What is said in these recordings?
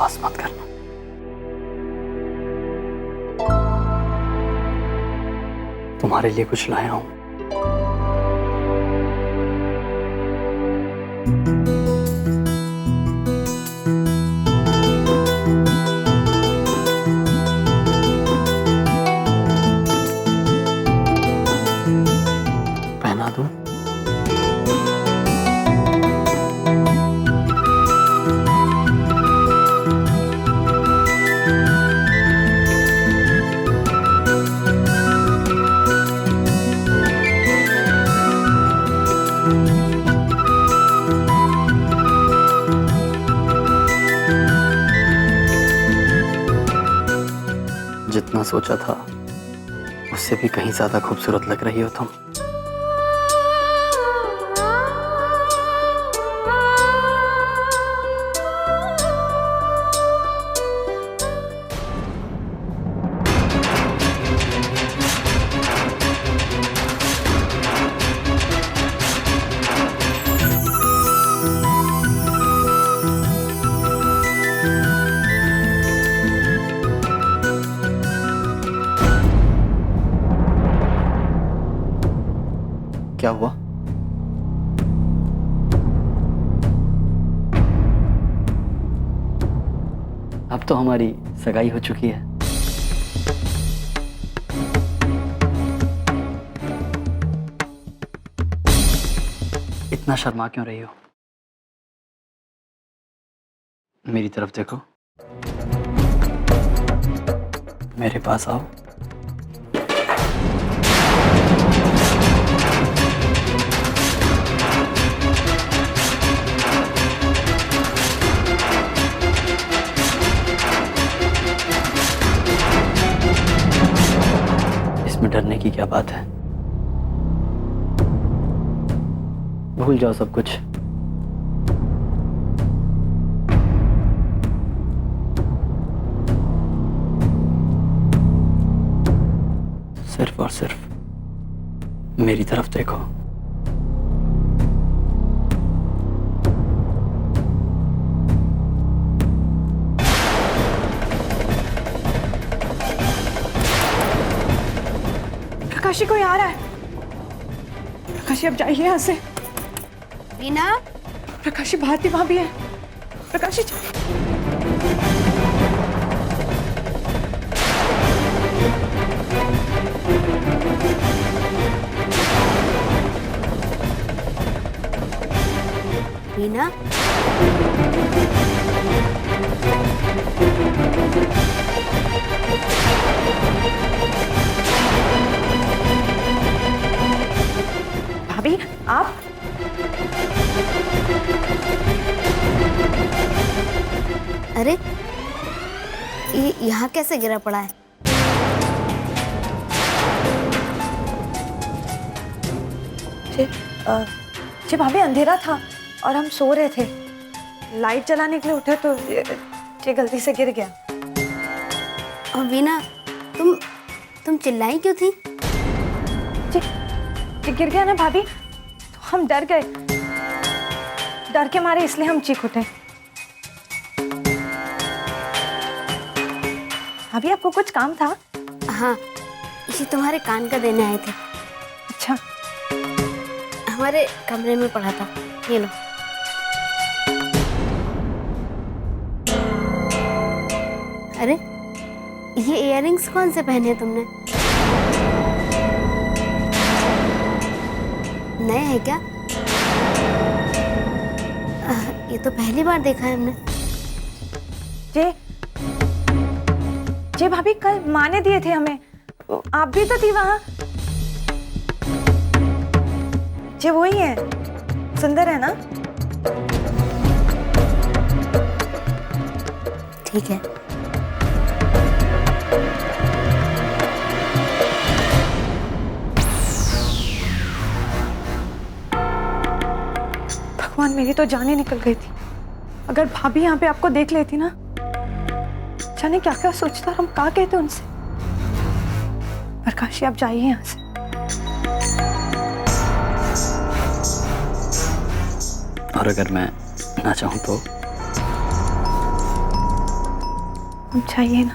बकवास मत करना। तुम्हारे लिए कुछ लाया हूं। पहना दूं? जितना सोचा था उससे भी कहीं ज्यादा खूबसूरत लग रही हो तुम। क्या हुआ? अब तो हमारी सगाई हो चुकी है। इतना शर्मा क्यों रही हो? मेरी तरफ देखो, मेरे पास आओ। इसमें डरने की क्या बात है? भूल जाओ सब कुछ। सिर्फ और सिर्फ मेरी तरफ देखो। प्रकाशी कोई आ रहा है। प्रकाशी अब जाइए यहाँ से। वीना, प्रकाशी भारती भाभी है। प्रकाशी वीना, भाभी आप अरे ये यहाँ कैसे गिरा पड़ा है? जी भाभी अंधेरा था और हम सो रहे थे। लाइट जलाने के लिए उठे तो ये गलती से गिर गया। और वीना, तुम चिल्लाई क्यों थी? जी गिर गया ना भाभी, तो हम डर गए। डर के मारे इसलिए हम चीख उठे। भाभी आपको कुछ काम था? हाँ, इसे तुम्हारे कान का देने आए थे। अच्छा, हमारे कमरे में पड़ा था, ये लो। अरे ये इयररिंग्स कौन से पहने हैं तुमने? नए हैं क्या? ये तो पहली बार देखा है हमने। जी भाभी कल माँ ने दिए थे हमें, आप भी तो थी वहां। जी वही है, सुंदर है ना? ठीक है। भगवान, मेरी तो जान ही निकल गई थी। अगर भाभी यहाँ पे आपको देख लेती ना, जाने क्या क्या सोचता और हम क्या कहते उनसे। प्रकाशी आप जाइए यहाँ से। और अगर मैं ना चाहूं तो? समझाइए ना।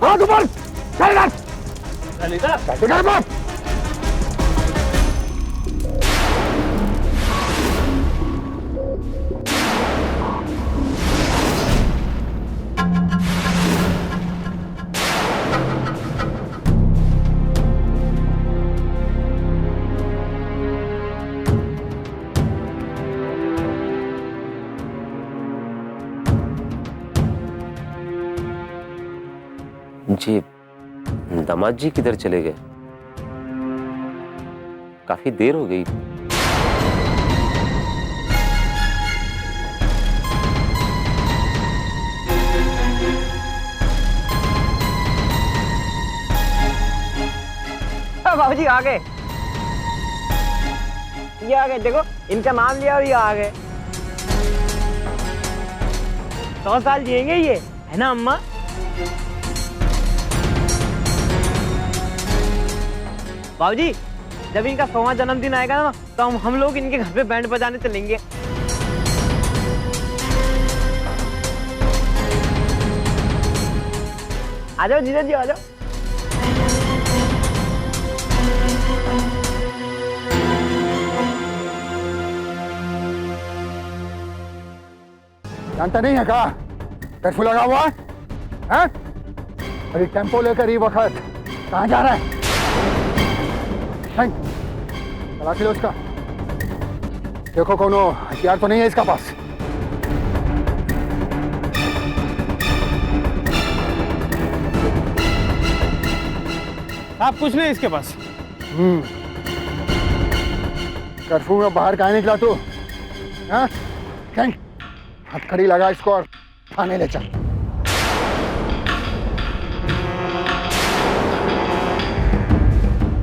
हाथ ऊपर, चल इधर, चल इधर मत। जी, दामाद जी किधर चले गए? काफी देर हो गई। बाबूजी आ गए, ये आ गए, देखो इनका नाम लिया और ये आ गए। 100 साल जिएंगे ये, है ना अम्मा? बाबूजी जब इनका 100वां जन्मदिन आएगा ना, तो हम लोग इनके घर पे बैंड बजाने चलेंगे। आ जाओ जीजा जी, आ जाओ। जानता नहीं है क्या कर्फ्यू लगा हुआ है? अरे टेम्पो लेकर ये वक्त कहाँ जा रहा है? तलाशी लो उसका, देखो कोनो हथियार तो नहीं है इसका पास। आप कुछ नहीं इसके पास। कर्फ्यू में बाहर कहाँ निकला तू? हाँ? हथकड़ी लगा इसको और थाने ले चल।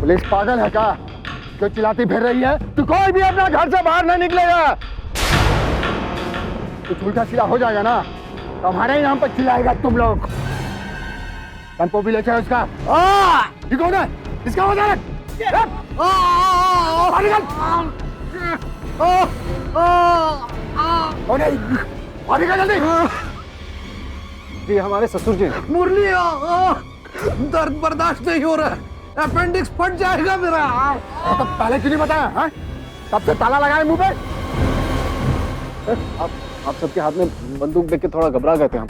पुलिस पागल है क्या जो चिल्लाती फिर रही है? तू कोई भी अपना घर से बाहर नहीं निकलेगा। कुछ उल्टा सीधा हो जाएगा ना तो हमारे ही नाम पर चिल्लाएगा तुम लोग। टेम्पो भी ले चलो उसका। ये कौन है? इसका वजह जल्दी। जी हमारे ससुर जी। मुरली दर्द बर्दाश्त नहीं हो रहा है, अपेंडिक्स फट जाएगा मेरा। तो पहले क्यों नहीं बताया? तब से ताला लगाए मुंह पे। आप सबके हाथ में बंदूक देख के थोड़ा घबरा गए थे हम।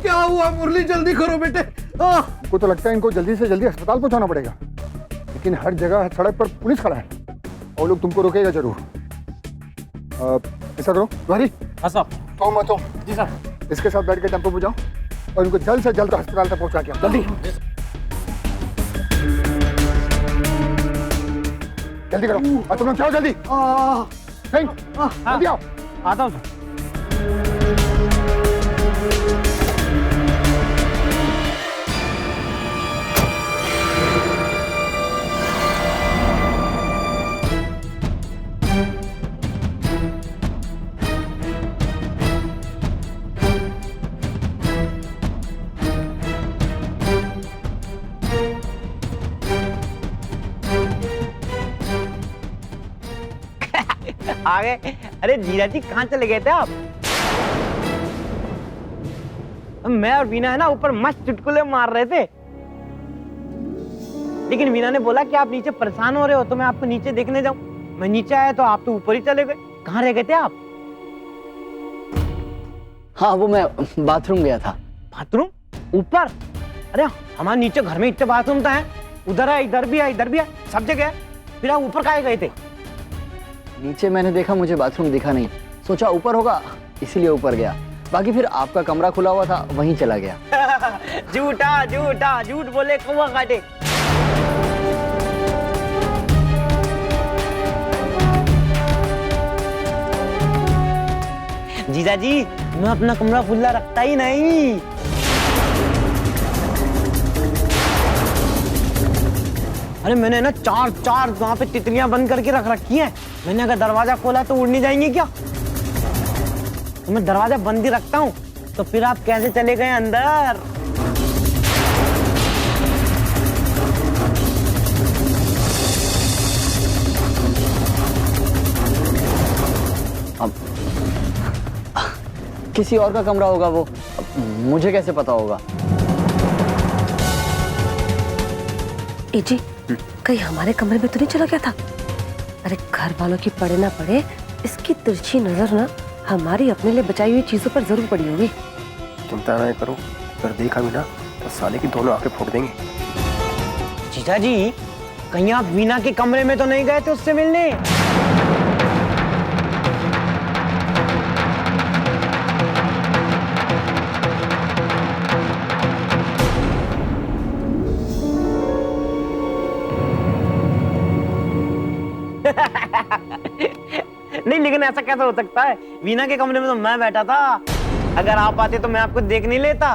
क्या हुआ मुरली, जल्दी करो बेटे। हमको तो लगता है इनको जल्दी से जल्दी अस्पताल पहुंचाना पड़ेगा, लेकिन हर जगह सड़क पर पुलिस खड़ा है और लोग तुमको रोकेगा जरूर। ऐसा करो तुम्हारी। हाँ साहब। तो मत हो जी साहब। इसके साथ बैठ के टेम्पो पे जाओ और इनको जल्द से जल्द अस्पताल तक पहुंचा के आओ। जल्दी जल्दी करो और तुम लोग जाओ जल्दी। जल्दी आओ। आता हूँ। आ गए। अरे जीजा जी कहाँ चले गए थे आप? मैं और वीना है ना ऊपर मस्त चुटकुले मार रहे थे, लेकिन वीना ने बोला कि आप नीचे परेशान हो रहे हो तो मैं आपको नीचे देखने जाऊं। मैं नीचे आया तो आप तो ऊपर ही चले गए। कहाँ रह गए थे आप? हाँ वो मैं बाथरूम गया था। बाथरूम ऊपर? अरे हमारे नीचे घर में इतने बाथरूम तो हैं, उधर है, इधर भी है, इधर भी है, सब जगह है। फिर आप ऊपर काहे गए थे? नीचे मैंने देखा, मुझे बाथरूम दिखा नहीं, सोचा ऊपर होगा इसीलिए ऊपर गया। बाकी फिर आपका कमरा खुला हुआ था, वहीं चला गया। झूठा झूठा झूठ बोले कौवा काटे। जीजा जी, मैं अपना कमरा खुला रखता ही नहीं। अरे मैंने ना चार वहां पे तितलियां बंद करके रख रखी हैं। मैंने अगर दरवाजा खोला तो उड़ नहीं जाएंगी क्या? तो मैं दरवाजा बंद ही रखता हूँ। तो फिर आप कैसे चले गए अंदर? किसी और का कमरा होगा वो, मुझे कैसे पता होगा? ए जी, कहीं हमारे कमरे में तो नहीं चला गया था? अरे घर वालों की पड़े ना पड़े, इसकी तिरछी नजर ना हमारी अपने लिए बचाई हुई चीजों पर जरूर पड़ी होगी। चिंता ना करो, अगर देखा भी ना तो साले की दोनों आंखें फोड़ देंगे। जीजा जी, कहीं आप वीना के कमरे में तो नहीं गए थे उससे मिलने? नहीं, लेकिन ऐसा कैसे हो सकता है? वीना के कमरे में तो मैं बैठा था। अगर आप आते तो मैं आपको देख नहीं लेता।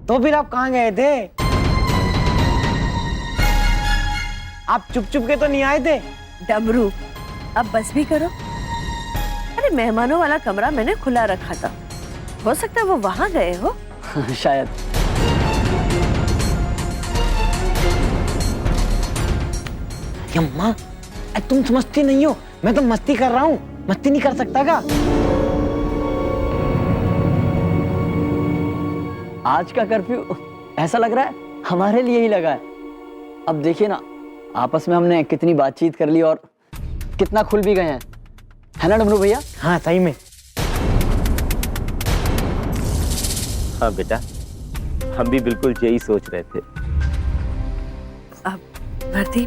तो फिर आप कहाँ गए थे? आप चुप चुप के तो नहीं आए थे? डमरू, अब बस भी करो। अरे मेहमानों वाला कमरा मैंने खुला रखा था, हो सकता है वो वहां गए हो। शायद। अम्मा, तुम समझती नहीं हो, मैं तो मस्ती कर रहा हूँ। मस्ती नहीं कर सकता क्या? आज का कर्फ्यू ऐसा लग रहा है हमारे लिए ही लगा है। अब देखिए ना, आपस में हमने कितनी बातचीत कर ली और कितना खुल भी गए हैं, है ना डमरू भैया? हाँ सही में। हाँ बेटा, हम भी बिल्कुल यही सोच रहे थे। अब भारती,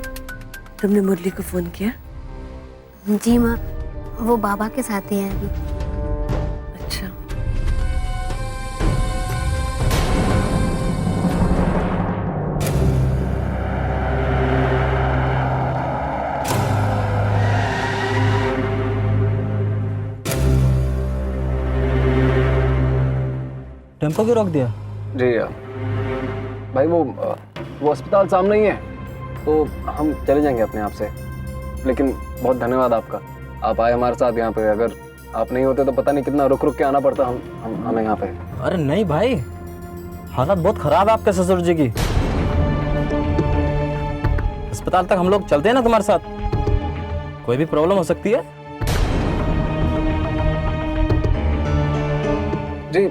तुमने मुरली को फोन किया? जी माँ, वो बाबा के साथ ही है अभी। अच्छा। टेम्पो क्यों रोक दिया? जी भाई, वो अस्पताल सामने ही है, तो हम चले जाएंगे अपने आप से। लेकिन बहुत धन्यवाद आपका, आप आए हमारे साथ यहाँ पे। अगर आप नहीं होते तो पता नहीं कितना रुक रुक के आना पड़ता हमें यहाँ पे। अरे नहीं भाई, हालत बहुत खराब है आपके ससुर जी की। अस्पताल तक हम लोग चलते हैं ना तुम्हारे साथ, कोई भी प्रॉब्लम हो सकती है। जी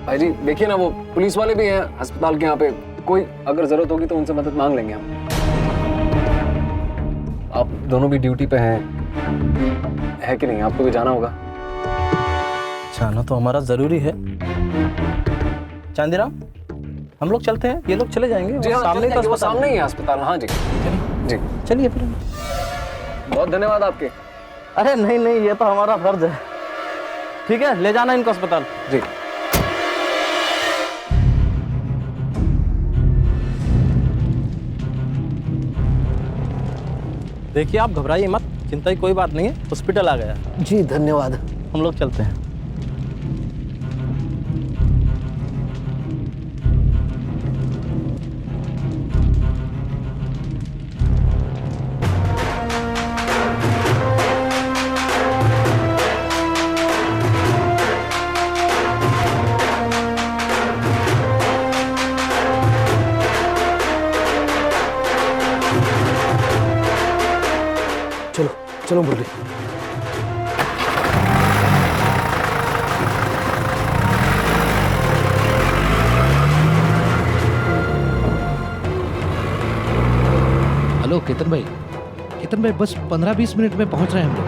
भाई जी, देखिए ना, वो पुलिस वाले भी हैं अस्पताल के यहाँ पे। कोई अगर जरूरत होगी तो उनसे मदद मांग लेंगे हम। आप दोनों भी ड्यूटी पे हैं, है कि नहीं? आपको भी जाना होगा। जाना तो हमारा जरूरी है। चांदीराम, हम लोग चलते हैं, ये लोग चले जाएंगे। जी हाँ, सामने वो सामने ही है अस्पताल। हाँ जी जी, चलिए फिर। बहुत धन्यवाद आपके। अरे नहीं नहीं, ये तो हमारा फर्ज है। ठीक है, ले जाना इनको अस्पताल। जी। देखिए, आप घबराइए मत, चिंता की कोई बात नहीं है, हॉस्पिटल आ गया। जी धन्यवाद। हम लोग चलते हैं। चलो चलो मुरली। हेलो केतन भाई, केतन भाई बस 15-20 मिनट में पहुंच रहे हैं हम लोग।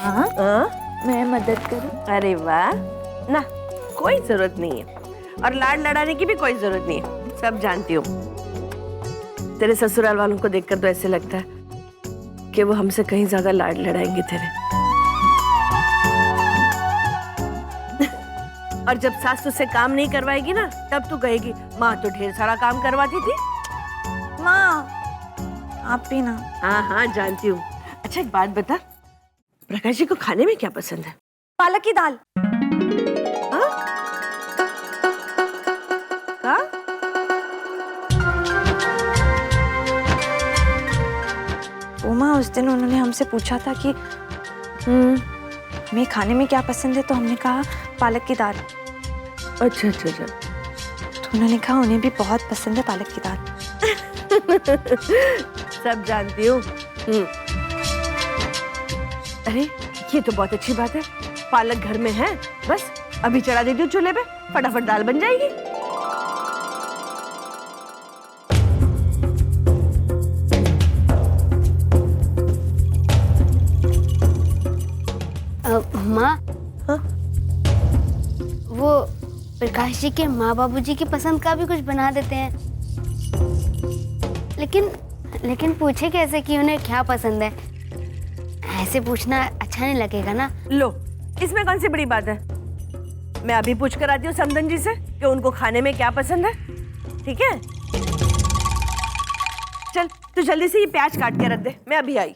हाँ? मैं मदद करूं? अरे वाह, ना कोई जरूरत नहीं है, और लाड लड़ाने की भी कोई जरूरत नहीं है, सब जानती हूँ। तेरे ससुराल वालों को देखकर तो ऐसे लगता है कि वो हमसे कहीं ज्यादा लाड लड़ाएंगे तेरे। और जब सास तुझसे काम नहीं करवाएगी ना तब तू कहेगी माँ तो ढेर सारा काम करवाती थी। माँ आप भी ना। हाँ हाँ जानती हूँ। अच्छा एक बात बता, प्रकाश जी को खाने में क्या पसंद है? पालक की दाल। हाँ? हाँ? वो माँ उस दिन उन्होंने हमसे पूछा था कि हमें खाने में क्या पसंद है, तो हमने कहा पालक की दाल। अच्छा अच्छा अच्छा। तो उन्होंने कहा उन्हें भी बहुत पसंद है पालक की दाल। सब जानती हूँ। अरे ये तो बहुत अच्छी बात है, पालक घर में है, बस अभी चढ़ा देती हूँ चूल्हे पे, फटाफट दाल बन जाएगी। माँ, हाँ? वो प्रकाश जी के माँ बाबूजी की पसंद का भी कुछ बना देते हैं, लेकिन पूछे कैसे कि उन्हें क्या पसंद है? ऐसे पूछना अच्छा नहीं लगेगा ना। लो, इसमें कौन सी बड़ी बात है? मैं अभी पूछ कर आती हूँ समदन जी से कि उनको खाने में क्या पसंद है, ठीक है? चल तू जल्दी से ये प्याज काट के रख दे, मैं अभी आई।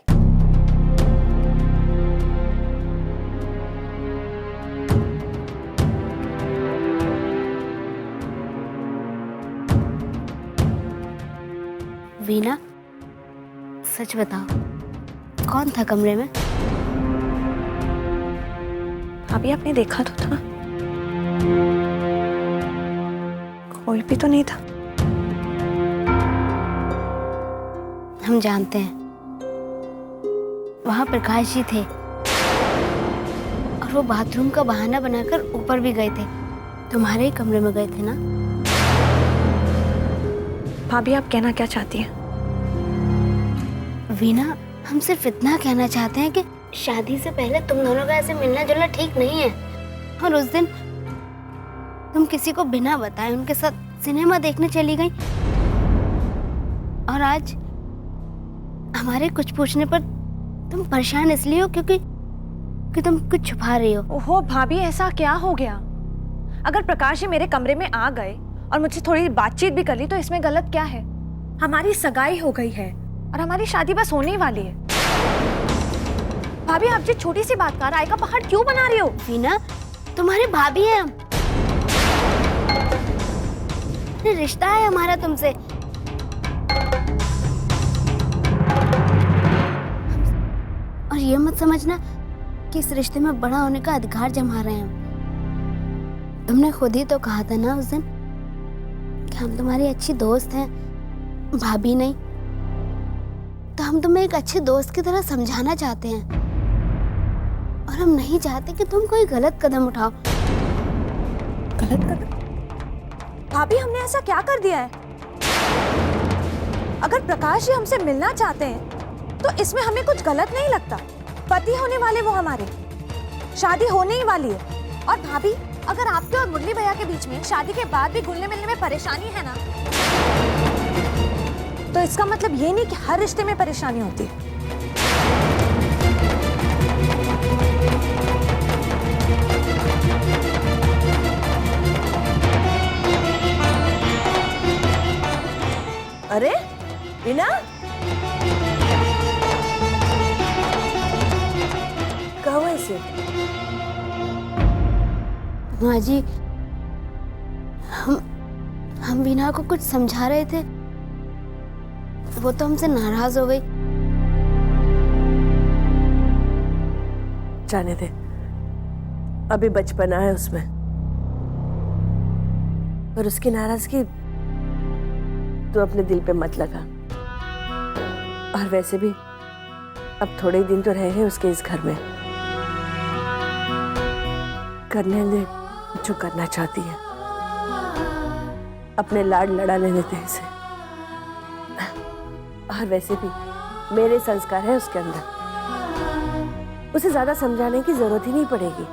वीना, सच बताओ कौन था कमरे में? अभी आपने देखा तो था, कोई भी तो नहीं था। हम जानते हैं, वहां प्रकाश जी थे और वो बाथरूम का बहाना बनाकर ऊपर भी गए थे, तुम्हारे ही कमरे में गए थे ना? भाभी आप कहना क्या चाहती हैं? वीना, हम सिर्फ इतना कहना चाहते हैं कि शादी से पहले तुम दोनों का ऐसे मिलना जुलना ठीक नहीं है। और उस दिन तुम किसी को बिना बताए उनके साथ सिनेमा देखने चली गई, और आज हमारे कुछ पूछने पर तुम परेशान इसलिए हो क्योंकि तुम कुछ छुपा रही हो। ओहो भाभी, ऐसा क्या हो गया? अगर प्रकाश जी मेरे कमरे में आ गए और मुझसे थोड़ी बातचीत भी कर ली तो इसमें गलत क्या है? हमारी सगाई हो गई है और हमारी शादी बस होने ही वाली है। भाभी आप जी छोटी सी बात का राय का पहाड़ क्यों बना रही हो? वीना, तुम्हारे भाभी हैं हम, रिश्ता है हमारा तुमसे। और ये मत समझना कि इस रिश्ते में बड़ा होने का अधिकार जमा रहे हैं हम। तुमने खुद ही तो कहा था ना उस दिन कि हम तुम्हारी अच्छी दोस्त हैं, भाभी नहीं। तो हम तुम्हें एक अच्छे दोस्त की तरह समझाना चाहते हैं, और हम नहीं चाहते कि तुम कोई गलत कदम उठाओ। गलत कदम? भाभी हमने ऐसा क्या कर दिया है? अगर प्रकाश जी हमसे मिलना चाहते हैं तो इसमें हमें कुछ गलत नहीं लगता। पति होने वाले वो हमारे, शादी होने ही वाली है। और भाभी अगर आपके और मुरली भैया के बीच में शादी के बाद भी घुलने मिलने में परेशानी है ना, तो इसका मतलब ये नहीं कि हर रिश्ते में परेशानी होती है। अरे वीना, क्या हुआ इसे? माँ जी, हम वीना को कुछ समझा रहे थे, वो तो हमसे नाराज हो गई। जाने दे, अभी बचपना है उसमें, और उसकी नाराजगी तो अपने दिल पे मत लगा। और वैसे भी अब थोड़े ही दिन तो रह गए उसके इस घर में, करने दे जो करना चाहती है, अपने लाड लड़ा लेने दे इसे। और वैसे भी मेरे संस्कार है उसके अंदर, उसे ज्यादा समझाने की जरूरत ही नहीं पड़ेगी।